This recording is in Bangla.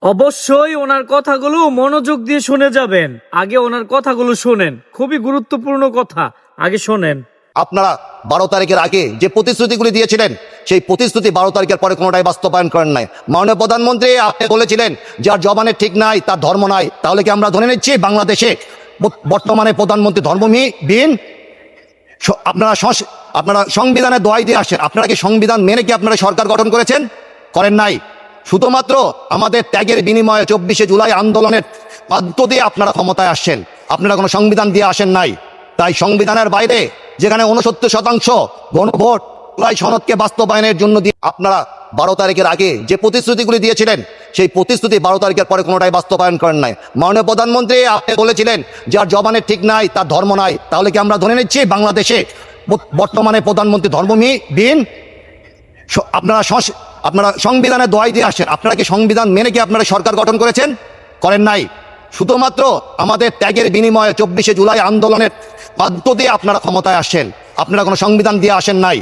অবশ্যই ওনার কথাগুলো মনোযোগ দিয়ে শুনে যাবেন। আগে ওনার কথাগুলো শোনেন, খুবই গুরুত্বপূর্ণ কথা, আগে শোনেন। আপনারা 12 তারিখের আগে যে প্রতিশ্রুতিগুলি দিয়েছিলেন সেই প্রতিশ্রুতি 12 তারিখের পরে কোনোটাই বাস্তবায়ন করেন নাই। মাননীয় প্রধানমন্ত্রী আপনি বলেছিলেন যার জবানের ঠিক নাই তার ধর্ম নাই। তাহলে কি আমরা ধরে নিচ্ছি বাংলাদেশে বর্তমানে প্রধানমন্ত্রী ধর্মবিহীন? আপনারা সংবিধানের দোহাই দিয়ে আসেন। আপনারা কি সংবিধান মেনে কি আপনারা সরকার গঠন করেছেন? করেন নাই। শুধুমাত্র আমাদের ত্যাগের বিনিময়ে 24শে জুলাই আন্দোলনের বাধ্য দিয়ে আপনারা ক্ষমতায় আসছেন। আপনারা কোনো সংবিধান দিয়ে আসেন নাই। তাই সংবিধানের বাইরে যেখানে 69% গণভোট জুলাই সনদকে বাস্তবায়নের জন্য দিয়ে আপনারা 12 তারিখের আগে যে প্রতিশ্রুতিগুলি দিয়েছিলেন সেই প্রতিশ্রুতি 12 তারিখের পরে কোনোটাই বাস্তবায়ন করেন নাই। মাননীয় প্রধানমন্ত্রী আপনি বলেছিলেন যার জবানের ঠিক নাই তার ধর্ম নাই। তাহলে কি আমরা ধরে নিচ্ছি বাংলাদেশে বর্তমানে প্রধানমন্ত্রী ধর্মবিহীন? আপনারা সংবিধানের দোহাই দিয়ে আসেন। আপনারা কি সংবিধান মেনে কি আপনারা সরকার গঠন করেছেন? করেন নাই। শুধুমাত্র আমাদের ত্যাগের বিনিময়ে 24শে জুলাই আন্দোলনের বাধ্য দিয়ে আপনারা ক্ষমতায় আসছেন। আপনারা কোনো সংবিধান দিয়ে আসেন নাই।